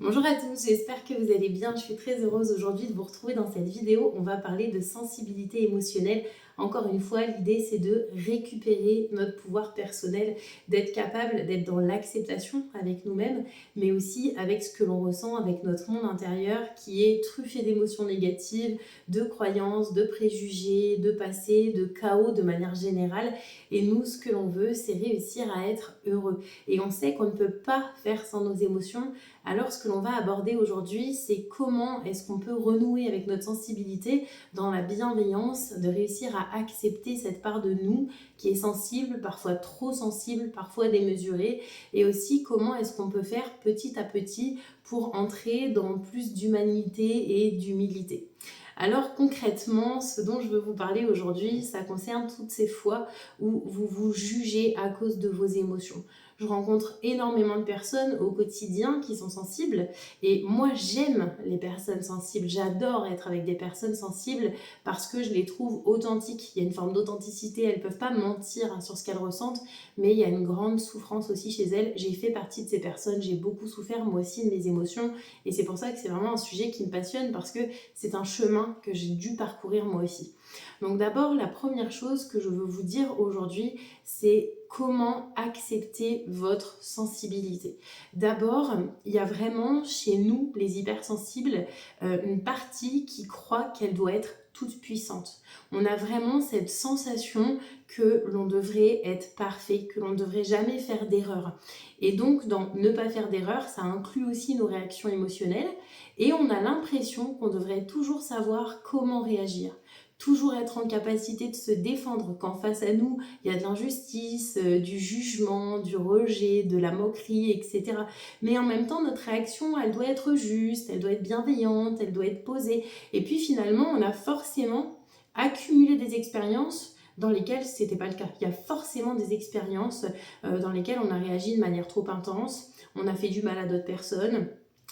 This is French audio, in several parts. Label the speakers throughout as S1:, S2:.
S1: Bonjour à tous, j'espère que vous allez bien. Je suis très heureuse aujourd'hui de vous retrouver dans cette vidéo. On va parler de sensibilité émotionnelle. Encore une fois, l'idée c'est de récupérer notre pouvoir personnel, d'être capable d'être dans l'acceptation avec nous-mêmes, mais aussi avec ce que l'on ressent, avec notre monde intérieur qui est truffé d'émotions négatives, de croyances, de préjugés, de passé, de chaos de manière générale. Et nous, ce que l'on veut, c'est réussir à être heureux. Et on sait qu'on ne peut pas faire sans nos émotions. Alors, ce que l'on va aborder aujourd'hui, c'est comment est-ce qu'on peut renouer avec notre sensibilité dans la bienveillance, de réussir à accepter cette part de nous qui est sensible, parfois trop sensible, parfois démesurée, et aussi comment est-ce qu'on peut faire petit à petit pour entrer dans plus d'humanité et d'humilité. Alors concrètement, ce dont je veux vous parler aujourd'hui, ça concerne toutes ces fois où vous vous jugez à cause de vos émotions. Je rencontre énormément de personnes au quotidien qui sont sensibles et moi j'aime les personnes sensibles, j'adore être avec des personnes sensibles parce que je les trouve authentiques, il y a une forme d'authenticité, elles ne peuvent pas mentir sur ce qu'elles ressentent, mais il y a une grande souffrance aussi chez elles. J'ai fait partie de ces personnes, j'ai beaucoup souffert moi aussi de mes émotions et c'est pour ça que c'est vraiment un sujet qui me passionne parce que c'est un chemin que j'ai dû parcourir moi aussi. Donc d'abord, la première chose que je veux vous dire aujourd'hui, c'est comment accepter votre sensibilité. D'abord, il y a vraiment chez nous, les hypersensibles, une partie qui croit qu'elle doit être toute puissante. On a vraiment cette sensation que l'on devrait être parfait, que l'on ne devrait jamais faire d'erreur. Et donc, dans ne pas faire d'erreur, ça inclut aussi nos réactions émotionnelles. Et on a l'impression qu'on devrait toujours savoir comment réagir, toujours être en capacité de se défendre quand face à nous, il y a de l'injustice, du jugement, du rejet, de la moquerie, etc. Mais en même temps, notre réaction, elle doit être juste, elle doit être bienveillante, elle doit être posée. Et puis finalement, on a forcément accumulé des expériences dans lesquelles ce n'était pas le cas. Il y a forcément des expériences dans lesquelles on a réagi de manière trop intense, on a fait du mal à d'autres personnes,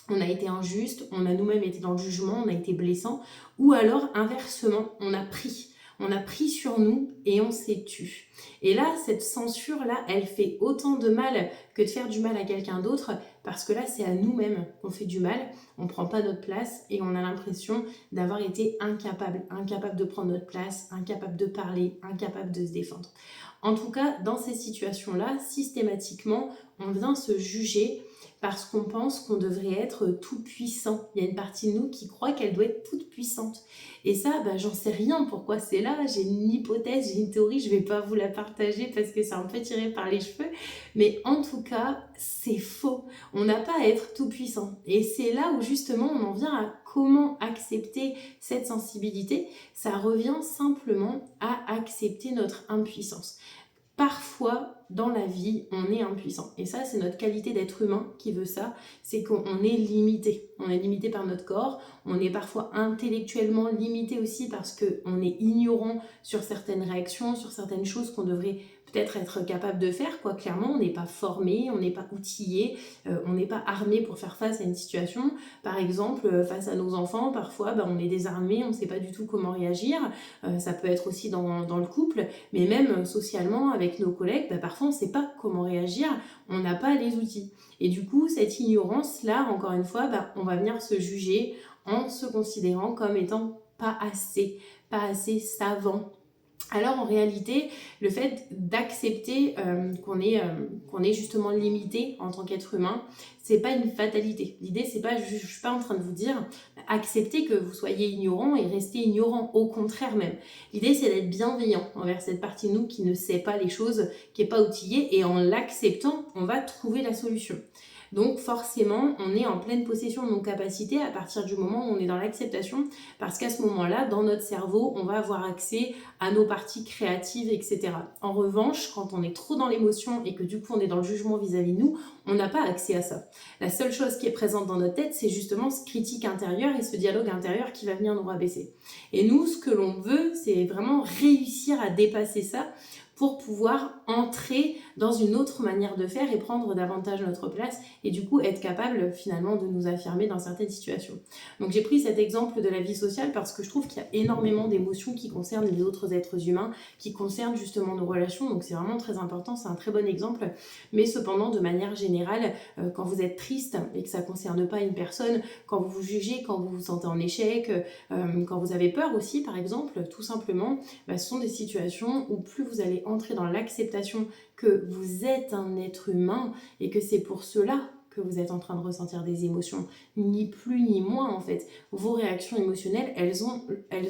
S1: on a été injuste, on a nous-mêmes été dans le jugement, on a été blessant, ou alors inversement, on a pris sur nous et on s'est tu. Et là, cette censure-là, elle fait autant de mal que de faire du mal à quelqu'un d'autre, parce que là, c'est à nous-mêmes qu'on fait du mal, on ne prend pas notre place et on a l'impression d'avoir été incapable de prendre notre place, incapable de parler, incapable de se défendre. En tout cas, dans ces situations-là, systématiquement, on vient se juger parce qu'on pense qu'on devrait être tout puissant. Il y a une partie de nous qui croit qu'elle doit être toute puissante. Et ça, j'en sais rien pourquoi c'est là. J'ai une hypothèse, j'ai une théorie, je ne vais pas vous la partager parce que c'est un peu tiré par les cheveux. Mais en tout cas, c'est faux. On n'a pas à être tout puissant. Et c'est là où justement on en vient à comment accepter cette sensibilité. Ça revient simplement à accepter notre impuissance. Parfois, dans la vie, on est impuissant. Et ça, c'est notre qualité d'être humain qui veut ça. C'est qu'on est limité. On est limité par notre corps. On est parfois intellectuellement limité aussi parce qu'on est ignorant sur certaines réactions, sur certaines choses qu'on devrait peut-être être capable de faire. Quoi. Clairement, on n'est pas formé, on n'est pas outillé, on n'est pas armé pour faire face à une situation. Par exemple, face à nos enfants, parfois, on est désarmé, on ne sait pas du tout comment réagir. Ça peut être aussi dans le couple, mais même socialement, avec nos collègues, parfois on ne sait pas comment réagir, on n'a pas les outils. Et du coup, cette ignorance-là, encore une fois, on va venir se juger en se considérant comme étant pas assez savant. Alors en réalité, le fait d'accepter qu'on est justement limité en tant qu'être humain, c'est pas une fatalité. L'idée, c'est pas, je suis pas en train de vous dire accepter que vous soyez ignorant et rester ignorant, au contraire même. L'idée, c'est d'être bienveillant envers cette partie de nous qui ne sait pas les choses, qui est pas outillée, et en l'acceptant, on va trouver la solution. Donc forcément, on est en pleine possession de nos capacités à partir du moment où on est dans l'acceptation, parce qu'à ce moment-là, dans notre cerveau, on va avoir accès à nos parties créatives, etc. En revanche, quand on est trop dans l'émotion et que du coup on est dans le jugement vis-à-vis de nous, on n'a pas accès à ça. La seule chose qui est présente dans notre tête, c'est justement ce critique intérieur et ce dialogue intérieur qui va venir nous rabaisser. Et nous, ce que l'on veut, c'est vraiment réussir à dépasser ça pour pouvoir entrer dans une autre manière de faire et prendre davantage notre place et du coup être capable finalement de nous affirmer dans certaines situations. Donc j'ai pris cet exemple de la vie sociale parce que je trouve qu'il y a énormément d'émotions qui concernent les autres êtres humains, qui concernent justement nos relations, donc c'est vraiment très important, c'est un très bon exemple. Mais cependant, de manière générale, quand vous êtes triste et que ça ne concerne pas une personne, quand vous vous jugez, quand vous vous sentez en échec, quand vous avez peur aussi par exemple, tout simplement, ce sont des situations où plus vous allez entrer dans l'acceptation que vous êtes un être humain et que c'est pour cela que vous êtes en train de ressentir des émotions, ni plus ni moins en fait. Vos réactions émotionnelles, elles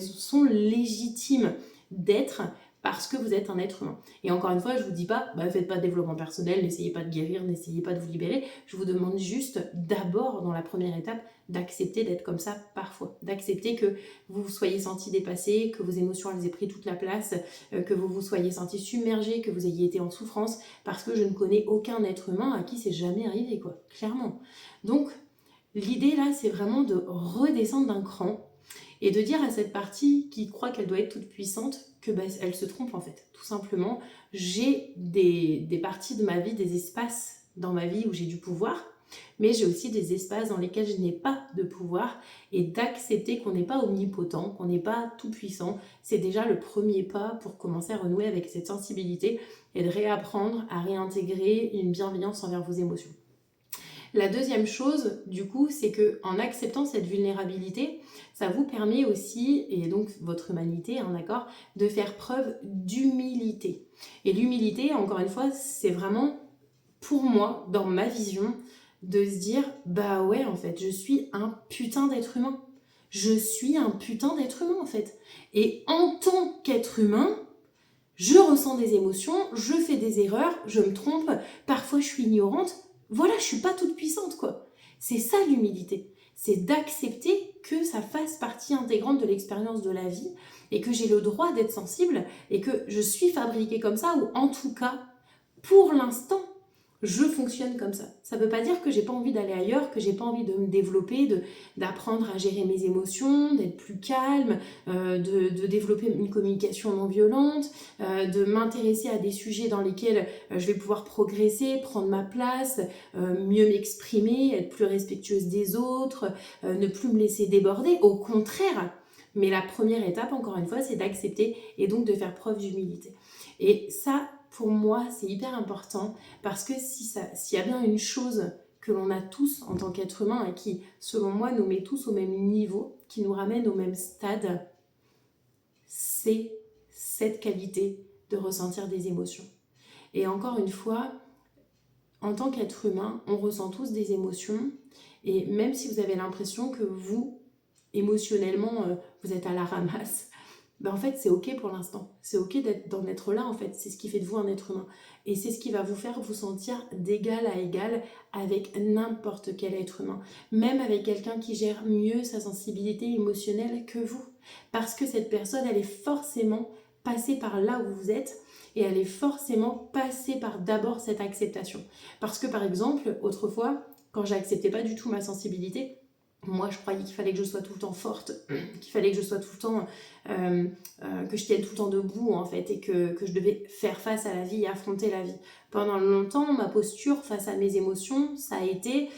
S1: sont légitimes d'être parce que vous êtes un être humain. Et encore une fois, je ne vous dis pas, faites pas de développement personnel, n'essayez pas de guérir, n'essayez pas de vous libérer. Je vous demande juste d'abord, dans la première étape, d'accepter d'être comme ça parfois. D'accepter que vous vous soyez senti dépassé, que vos émotions elles aient pris toute la place, que vous vous soyez senti submergé, que vous ayez été en souffrance, parce que je ne connais aucun être humain à qui c'est jamais arrivé, quoi, clairement. Donc, l'idée là, c'est vraiment de redescendre d'un cran et de dire à cette partie qui croit qu'elle doit être toute puissante que elle se trompe en fait. Tout simplement, j'ai des parties de ma vie, des espaces dans ma vie où j'ai du pouvoir, mais j'ai aussi des espaces dans lesquels je n'ai pas de pouvoir, et d'accepter qu'on n'est pas omnipotent, qu'on n'est pas tout puissant, c'est déjà le premier pas pour commencer à renouer avec cette sensibilité et de réapprendre à réintégrer une bienveillance envers vos émotions. La deuxième chose, du coup, c'est qu'en acceptant cette vulnérabilité, ça vous permet aussi, et donc votre humanité, d'accord, de faire preuve d'humilité. Et l'humilité, encore une fois, c'est vraiment, pour moi, dans ma vision, de se dire, ouais, en fait, je suis un putain d'être humain. Je suis un putain d'être humain, en fait. Et en tant qu'être humain, je ressens des émotions, je fais des erreurs, je me trompe, parfois je suis ignorante. Voilà, je suis pas toute puissante, quoi. C'est ça l'humilité. C'est d'accepter que ça fasse partie intégrante de l'expérience de la vie et que j'ai le droit d'être sensible et que je suis fabriquée comme ça, ou en tout cas, pour l'instant, je fonctionne comme ça. Ça ne veut pas dire que j'ai pas envie d'aller ailleurs, que j'ai pas envie de me développer, d'apprendre à gérer mes émotions, d'être plus calme, de développer une communication non violente, de m'intéresser à des sujets dans lesquels je vais pouvoir progresser, prendre ma place, mieux m'exprimer, être plus respectueuse des autres, ne plus me laisser déborder. Au contraire, mais la première étape, encore une fois, c'est d'accepter et donc de faire preuve d'humilité. Et ça, pour moi, c'est hyper important parce que s'il y a bien une chose que l'on a tous en tant qu'être humain et qui, selon moi, nous met tous au même niveau, qui nous ramène au même stade, c'est cette qualité de ressentir des émotions. Et encore une fois, en tant qu'être humain, on ressent tous des émotions, et même si vous avez l'impression que vous, émotionnellement, vous êtes à la ramasse, en fait, c'est ok pour l'instant. C'est ok d'en être là, en fait. C'est ce qui fait de vous un être humain. Et c'est ce qui va vous faire vous sentir d'égal à égal avec n'importe quel être humain. Même avec quelqu'un qui gère mieux sa sensibilité émotionnelle que vous. Parce que cette personne, elle est forcément passée par là où vous êtes. Et elle est forcément passée par d'abord cette acceptation. Parce que par exemple, autrefois, quand j'acceptais pas du tout ma sensibilité, moi, je croyais qu'il fallait que je sois tout le temps forte, qu'il fallait que je sois tout le temps, que je tienne tout le temps debout en fait, et que je devais faire face à la vie et affronter la vie. Pendant longtemps, ma posture face à mes émotions, ça a été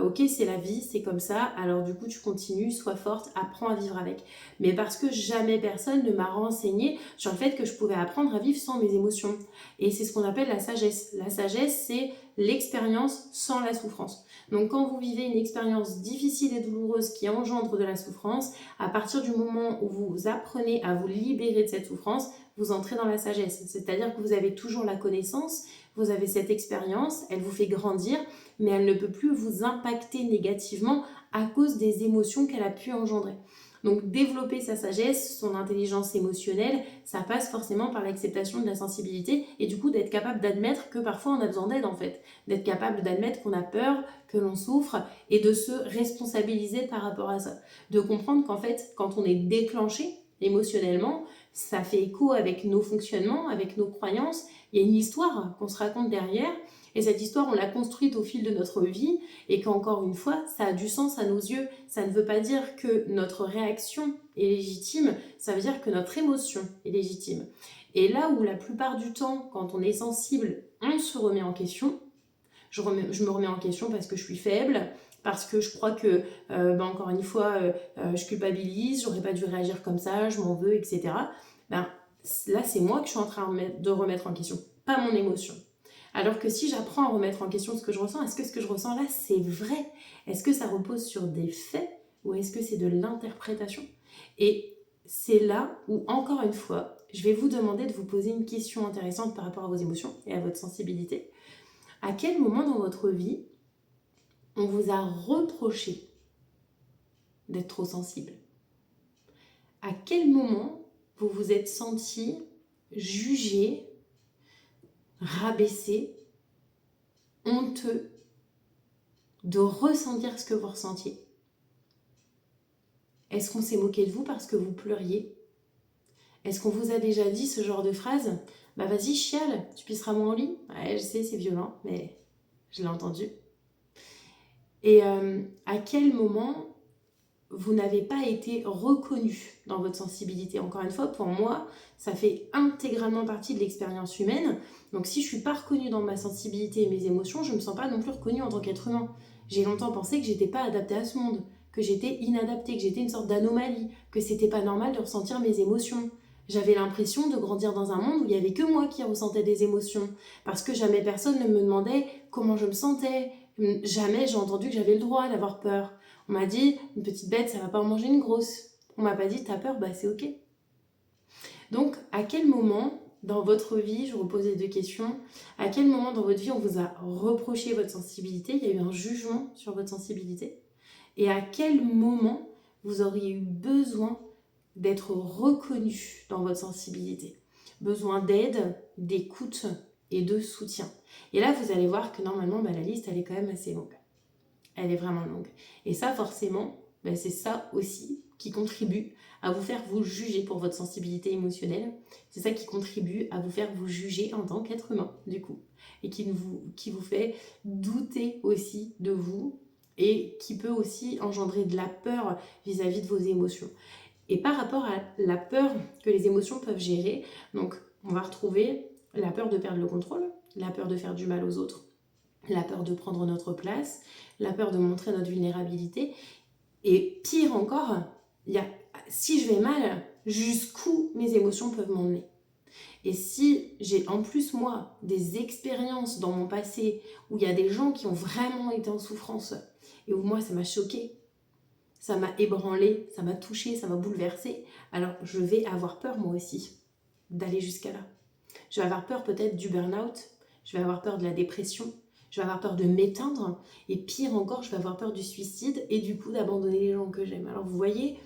S1: ok, c'est la vie, c'est comme ça, alors du coup tu continues, sois forte, apprends à vivre avec. Mais parce que jamais personne ne m'a renseigné sur le fait que je pouvais apprendre à vivre sans mes émotions. Et c'est ce qu'on appelle la sagesse. La sagesse, c'est l'expérience sans la souffrance. Donc quand vous vivez une expérience difficile et douloureuse qui engendre de la souffrance, à partir du moment où vous apprenez à vous libérer de cette souffrance, vous entrez dans la sagesse. C'est-à-dire que vous avez toujours la connaissance, vous avez cette expérience, elle vous fait grandir, mais elle ne peut plus vous impacter négativement à cause des émotions qu'elle a pu engendrer. Donc développer sa sagesse, son intelligence émotionnelle, ça passe forcément par l'acceptation de la sensibilité et du coup d'être capable d'admettre que parfois on a besoin d'aide en fait, d'être capable d'admettre qu'on a peur, que l'on souffre et de se responsabiliser par rapport à ça. De comprendre qu'en fait, quand on est déclenché émotionnellement, ça fait écho avec nos fonctionnements, avec nos croyances, il y a une histoire qu'on se raconte derrière. Et cette histoire, on l'a construite au fil de notre vie et qu'encore une fois, ça a du sens à nos yeux. Ça ne veut pas dire que notre réaction est légitime, ça veut dire que notre émotion est légitime. Et là où la plupart du temps, quand on est sensible, on se remet en question, je me remets en question parce que je suis faible, parce que je crois que, encore une fois, je culpabilise, j'aurais pas dû réagir comme ça, je m'en veux, etc. Ben, là, c'est moi que je suis en train de remettre en question, pas mon émotion. Alors que si j'apprends à remettre en question ce que je ressens, est-ce que ce que je ressens là, c'est vrai? Est-ce que ça repose sur des faits ou est-ce que c'est de l'interprétation? Et c'est là où, encore une fois, je vais vous demander de vous poser une question intéressante par rapport à vos émotions et à votre sensibilité. À quel moment dans votre vie on vous a reproché d'être trop sensible? À quel moment vous vous êtes senti jugé, rabaissé, honteux de ressentir ce que vous ressentiez? Est-ce qu'on s'est moqué de vous parce que vous pleuriez? Est-ce qu'on vous a déjà dit ce genre de phrase? Bah vas-y, chiale, tu pisseras moins au lit. Ouais, je sais, c'est violent, mais je l'ai entendu. Et à quel moment vous n'avez pas été reconnu dans votre sensibilité? Encore une fois, pour moi, ça fait intégralement partie de l'expérience humaine. Donc si je ne suis pas reconnue dans ma sensibilité et mes émotions, je ne me sens pas non plus reconnue en tant qu'être humain. J'ai longtemps pensé que j'étais pas adaptée à ce monde, que j'étais inadaptée, que j'étais une sorte d'anomalie, que c'était pas normal de ressentir mes émotions. J'avais l'impression de grandir dans un monde où il n'y avait que moi qui ressentais des émotions, parce que jamais personne ne me demandait comment je me sentais. Jamais j'ai entendu que j'avais le droit d'avoir peur. On m'a dit, une petite bête, ça va pas en manger une grosse. On m'a pas dit, t'as peur, bah c'est ok. Donc, à quel moment dans votre vie, je vous repose les deux questions, à quel moment dans votre vie on vous a reproché votre sensibilité, il y a eu un jugement sur votre sensibilité, et à quel moment vous auriez eu besoin d'être reconnu dans votre sensibilité, besoin d'aide, d'écoute et de soutien. Et là, vous allez voir que normalement, la liste, elle est quand même assez longue. Elle est vraiment longue. Et ça, forcément, c'est ça aussi qui contribue à vous faire vous juger pour votre sensibilité émotionnelle. C'est ça qui contribue à vous faire vous juger en tant qu'être humain, du coup. Et qui vous fait douter aussi de vous et qui peut aussi engendrer de la peur vis-à-vis de vos émotions. Et par rapport à la peur que les émotions peuvent gérer, donc on va retrouver la peur de perdre le contrôle, la peur de faire du mal aux autres, la peur de prendre notre place, la peur de montrer notre vulnérabilité. Et pire encore, si je vais mal, jusqu'où mes émotions peuvent m'emmener. Et si j'ai en plus, moi, des expériences dans mon passé où il y a des gens qui ont vraiment été en souffrance et où moi, ça m'a choquée, ça m'a ébranlée, ça m'a touchée, ça m'a bouleversée, alors je vais avoir peur moi aussi d'aller jusqu'à là. Je vais avoir peur peut-être du burn-out, je vais avoir peur de la dépression, je vais avoir peur de m'éteindre, et pire encore, je vais avoir peur du suicide et du coup d'abandonner les gens que j'aime. Alors vous voyez,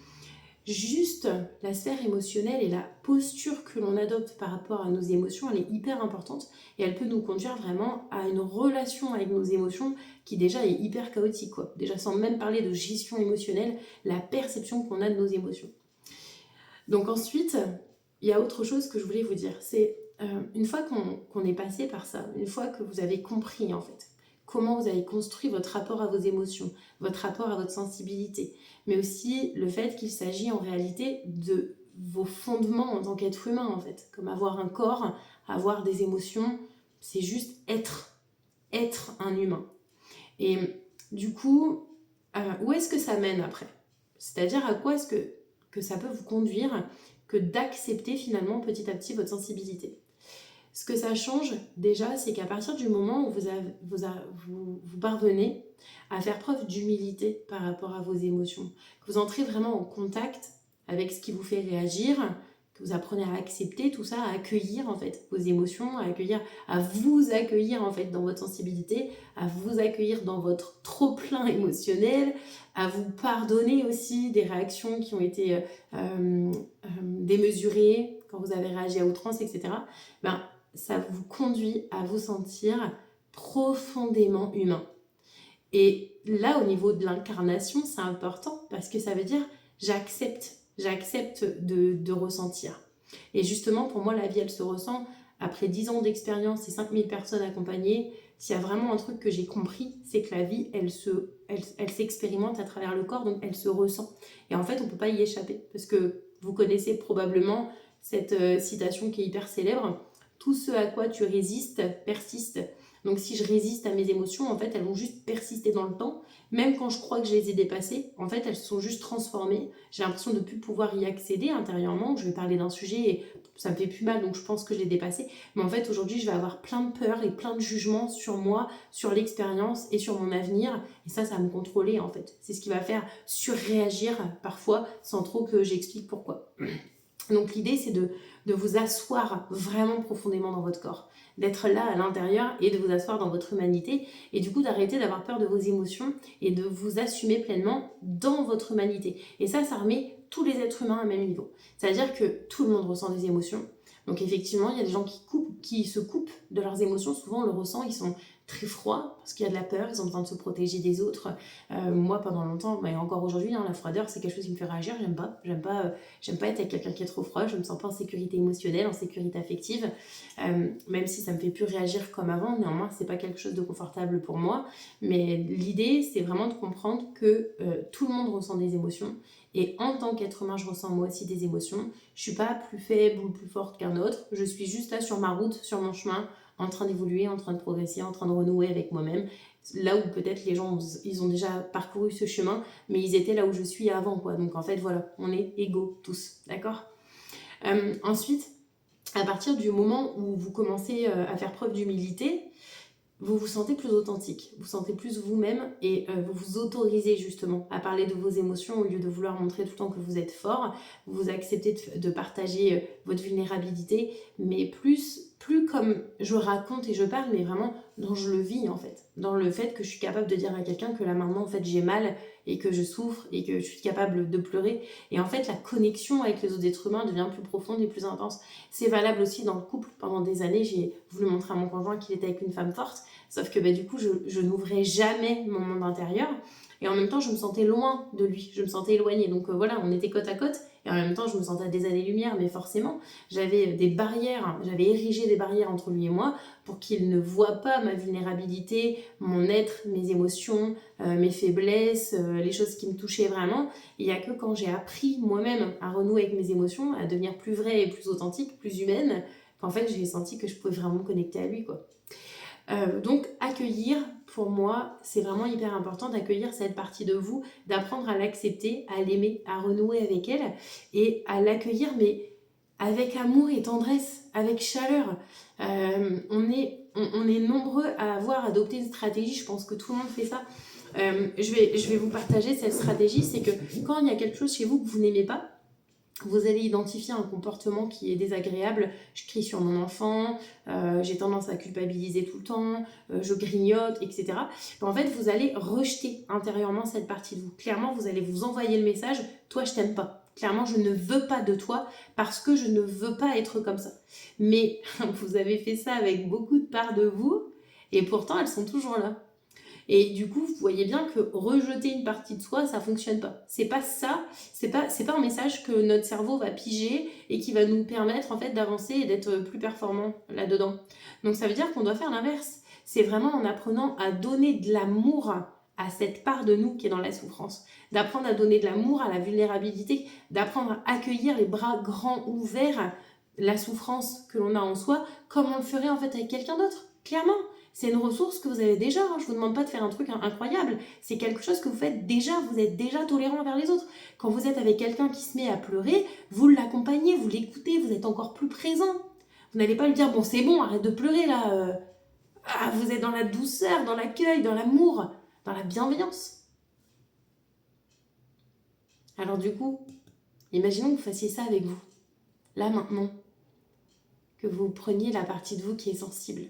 S1: juste la sphère émotionnelle et la posture que l'on adopte par rapport à nos émotions, elle est hyper importante et elle peut nous conduire vraiment à une relation avec nos émotions qui déjà est hyper chaotique, quoi. Déjà sans même parler de gestion émotionnelle, la perception qu'on a de nos émotions. Donc ensuite, il y a autre chose que je voulais vous dire, c'est une fois qu'on est passé par ça, une fois que vous avez compris en fait comment vous avez construit votre rapport à vos émotions, votre rapport à votre sensibilité, mais aussi le fait qu'il s'agit en réalité de vos fondements en tant qu'être humain en fait, comme avoir un corps, avoir des émotions, c'est juste être un humain. Et du coup, où est-ce que ça mène après? C'est-à-dire à quoi est-ce que ça peut vous conduire que d'accepter finalement petit à petit votre sensibilité. Ce que ça change déjà, c'est qu'à partir du moment où vous parvenez à faire preuve d'humilité par rapport à vos émotions, que vous entrez vraiment en contact avec ce qui vous fait réagir, que vous apprenez à accepter tout ça, à accueillir en fait vos émotions, à vous accueillir en fait dans votre sensibilité, à vous accueillir dans votre trop-plein émotionnel, à vous pardonner aussi des réactions qui ont été démesurées quand vous avez réagi à outrance, etc. Ça vous conduit à vous sentir profondément humain. Et là, au niveau de l'incarnation, c'est important parce que ça veut dire j'accepte de ressentir. Et justement, pour moi, la vie, elle se ressent après 10 ans d'expérience et 5000 personnes accompagnées. S'il y a vraiment un truc que j'ai compris, c'est que la vie, elle s'expérimente à travers le corps, donc elle se ressent. Et en fait, on ne peut pas y échapper parce que vous connaissez probablement cette citation qui est hyper célèbre. Tout ce à quoi tu résistes persiste. Donc si je résiste à mes émotions, en fait, elles vont juste persister dans le temps. Même quand je crois que je les ai dépassées, en fait, elles se sont juste transformées. J'ai l'impression de ne plus pouvoir y accéder intérieurement. Je vais parler d'un sujet et ça me fait plus mal, donc je pense que je l'ai dépassé. Mais en fait, aujourd'hui, je vais avoir plein de peurs et plein de jugements sur moi, sur l'expérience et sur mon avenir. Et ça va me contrôler, en fait. C'est ce qui va faire surréagir parfois, sans trop que j'explique pourquoi. Donc l'idée, c'est de vous asseoir vraiment profondément dans votre corps, d'être là à l'intérieur et de vous asseoir dans votre humanité et du coup d'arrêter d'avoir peur de vos émotions et de vous assumer pleinement dans votre humanité. Et ça remet tous les êtres humains à un même niveau. C'est-à-dire que tout le monde ressent des émotions. Donc effectivement, il y a des gens qui se coupent de leurs émotions. Souvent, on le ressent, ils sont très froids parce qu'il y a de la peur, ils ont besoin de se protéger des autres. Moi, pendant longtemps, et encore aujourd'hui, la froideur, c'est quelque chose qui me fait réagir. J'aime pas être avec quelqu'un qui est trop froid. Je me sens pas en sécurité émotionnelle, en sécurité affective. Même si ça me fait plus réagir comme avant, néanmoins, c'est pas quelque chose de confortable pour moi. Mais l'idée, c'est vraiment de comprendre que tout le monde ressent des émotions. Et en tant qu'être humain, je ressens moi aussi des émotions. Je suis pas plus faible ou plus forte qu'un autre. Je suis juste là sur ma route, sur mon chemin, en train d'évoluer, en train de progresser, en train de renouer avec moi-même. Là où peut-être les gens, ils ont déjà parcouru ce chemin, mais ils étaient là où je suis avant, quoi. Donc en fait, voilà, on est égaux tous, d'accord. Ensuite, à partir du moment où vous commencez à faire preuve d'humilité, vous vous sentez plus authentique, vous sentez plus vous-même et vous vous autorisez justement à parler de vos émotions au lieu de vouloir montrer tout le temps que vous êtes fort. Vous acceptez de partager votre vulnérabilité, mais plus comme je raconte et je parle, mais vraiment dans je le vis en fait. Dans le fait que je suis capable de dire à quelqu'un que là maintenant en fait j'ai mal et que je souffre et que je suis capable de pleurer. Et en fait la connexion avec les autres êtres humains devient plus profonde et plus intense. C'est valable aussi dans le couple. Pendant des années, j'ai voulu montrer à mon conjoint qu'il était avec une femme forte. Sauf que du coup, je n'ouvrais jamais mon monde intérieur. Et en même temps, je me sentais loin de lui. Je me sentais éloignée. Donc voilà, on était côte à côte. Et en même temps, je me sentais à des années-lumière. Mais forcément, j'avais des barrières. J'avais érigé des barrières entre lui et moi pour qu'il ne voie pas ma vulnérabilité, mon être, mes émotions, mes faiblesses, les choses qui me touchaient vraiment. Il n'y a que quand j'ai appris moi-même à renouer avec mes émotions, à devenir plus vraie et plus authentique, plus humaine, qu'en fait, j'ai senti que je pouvais vraiment me connecter à lui, quoi. Donc accueillir, pour moi, c'est vraiment hyper important d'accueillir cette partie de vous, d'apprendre à l'accepter, à l'aimer, à renouer avec elle et à l'accueillir, mais avec amour et tendresse, avec chaleur. On est nombreux à avoir adopté une stratégie, je pense que tout le monde fait ça. Je vais vous partager cette stratégie, c'est que quand il y a quelque chose chez vous que vous n'aimez pas, vous allez identifier un comportement qui est désagréable. Je crie sur mon enfant, j'ai tendance à culpabiliser tout le temps, je grignote, etc. En fait, vous allez rejeter intérieurement cette partie de vous. Clairement, vous allez vous envoyer le message « toi, je t'aime pas ». Clairement, je ne veux pas de toi parce que je ne veux pas être comme ça. Mais vous avez fait ça avec beaucoup de parts de vous et pourtant, elles sont toujours là. Et du coup, vous voyez bien que rejeter une partie de soi, ça fonctionne pas. C'est pas ça, c'est pas un message que notre cerveau va piger et qui va nous permettre en fait d'avancer et d'être plus performant là-dedans. Donc ça veut dire qu'on doit faire l'inverse. C'est vraiment en apprenant à donner de l'amour à cette part de nous qui est dans la souffrance, d'apprendre à donner de l'amour à la vulnérabilité, d'apprendre à accueillir les bras grands ouverts la souffrance que l'on a en soi, comme on le ferait en fait avec quelqu'un d'autre, clairement. C'est une ressource que vous avez déjà, hein. Je ne vous demande pas de faire un truc incroyable, c'est quelque chose que vous faites déjà, vous êtes déjà tolérant envers les autres. Quand vous êtes avec quelqu'un qui se met à pleurer, vous l'accompagnez, vous l'écoutez, vous êtes encore plus présent. Vous n'allez pas lui dire « bon c'est bon, arrête de pleurer là ». Vous êtes dans la douceur, dans l'accueil, dans l'amour, dans la bienveillance. Alors du coup, imaginons que vous fassiez ça avec vous, là maintenant, que vous preniez la partie de vous qui est sensible,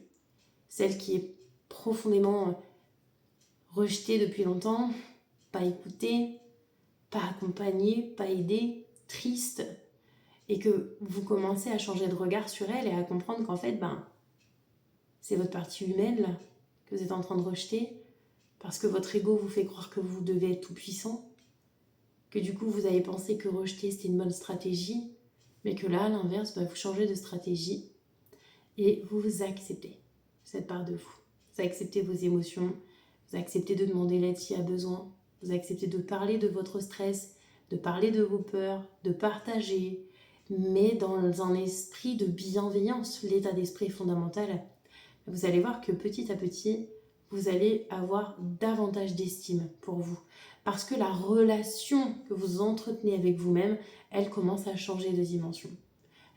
S1: celle qui est profondément rejetée depuis longtemps, pas écoutée, pas accompagnée, pas aidée, triste, et que vous commencez à changer de regard sur elle et à comprendre qu'en fait, c'est votre partie humaine là, que vous êtes en train de rejeter, parce que votre ego vous fait croire que vous devez être tout puissant, que du coup vous avez pensé que rejeter c'était une bonne stratégie, mais que là à l'inverse, vous changez de stratégie et vous vous acceptez cette part de vous. Vous acceptez vos émotions, vous acceptez de demander l'aide s'il y a besoin, vous acceptez de parler de votre stress, de parler de vos peurs, de partager, mais dans un esprit de bienveillance. L'état d'esprit fondamental, vous allez voir que petit à petit, vous allez avoir davantage d'estime pour vous. Parce que la relation que vous entretenez avec vous-même, elle commence à changer de dimension.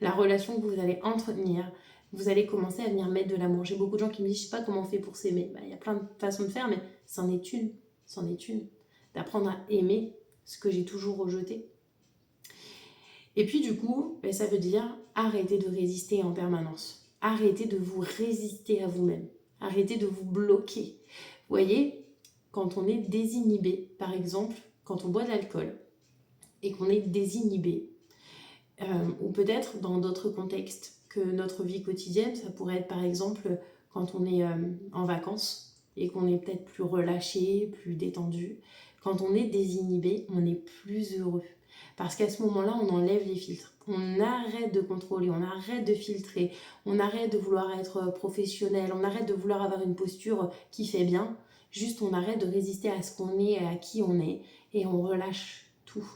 S1: La relation que vous allez entretenir, vous allez commencer à venir mettre de l'amour. J'ai beaucoup de gens qui me disent, je ne sais pas comment on fait pour s'aimer. Il y a plein de façons de faire, mais c'en est une. C'en est une. D'apprendre à aimer ce que j'ai toujours rejeté. Et puis du coup, ça veut dire arrêtez de résister en permanence. Arrêtez de vous résister à vous-même. Arrêtez de vous bloquer. Vous voyez, quand on est désinhibé, par exemple, quand on boit de l'alcool et qu'on est désinhibé, ou peut-être dans d'autres contextes que notre vie quotidienne, ça pourrait être par exemple quand on est en vacances et qu'on est peut-être plus relâché, plus détendu. Quand on est désinhibé, on est plus heureux. Parce qu'à ce moment-là, on enlève les filtres. On arrête de contrôler, on arrête de filtrer, on arrête de vouloir être professionnel, on arrête de vouloir avoir une posture qui fait bien. Juste, on arrête de résister à ce qu'on est et à qui on est et on relâche tout.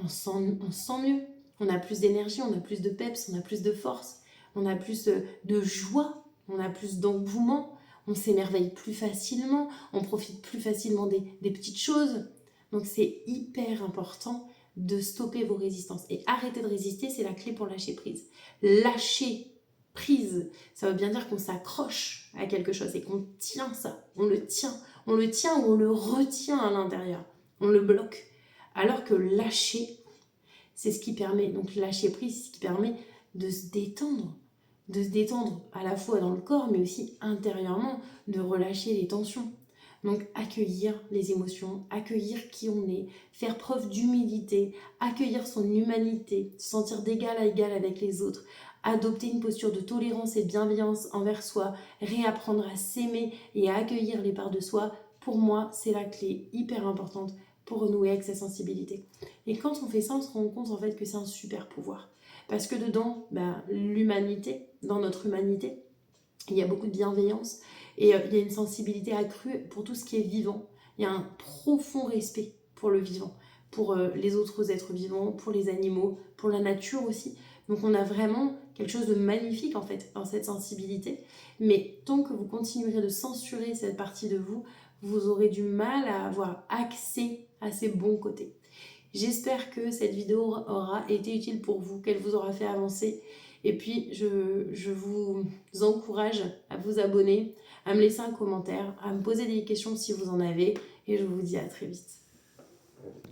S1: On se sent mieux. On a plus d'énergie, on a plus de peps, on a plus de force, on a plus de joie, on a plus d'engouement, on s'émerveille plus facilement, on profite plus facilement des petites choses. Donc c'est hyper important de stopper vos résistances. Et arrêter de résister, c'est la clé pour lâcher prise. Lâcher prise, ça veut bien dire qu'on s'accroche à quelque chose et qu'on tient ça. On le tient ou on le retient à l'intérieur. On le bloque. Alors que lâcher, c'est ce qui permet, donc lâcher prise, c'est ce qui permet de se détendre à la fois dans le corps, mais aussi intérieurement, de relâcher les tensions. Donc accueillir les émotions, accueillir qui on est, faire preuve d'humilité, accueillir son humanité, se sentir d'égal à égal avec les autres, adopter une posture de tolérance et de bienveillance envers soi, réapprendre à s'aimer et à accueillir les parts de soi, pour moi, c'est la clé hyper importante pour renouer avec sa sensibilité. Et quand on fait ça, on se rend compte en fait que c'est un super pouvoir. Parce que dedans, l'humanité, dans notre humanité, il y a beaucoup de bienveillance et il y a une sensibilité accrue pour tout ce qui est vivant. Il y a un profond respect pour le vivant, pour les autres êtres vivants, pour les animaux, pour la nature aussi. Donc on a vraiment quelque chose de magnifique en fait dans cette sensibilité. Mais tant que vous continuerez de censurer cette partie de vous, vous aurez du mal à avoir accès à ces bons côtés. J'espère que cette vidéo aura été utile pour vous, qu'elle vous aura fait avancer. Et puis, je vous encourage à vous abonner, à me laisser un commentaire, à me poser des questions si vous en avez. Et je vous dis à très vite.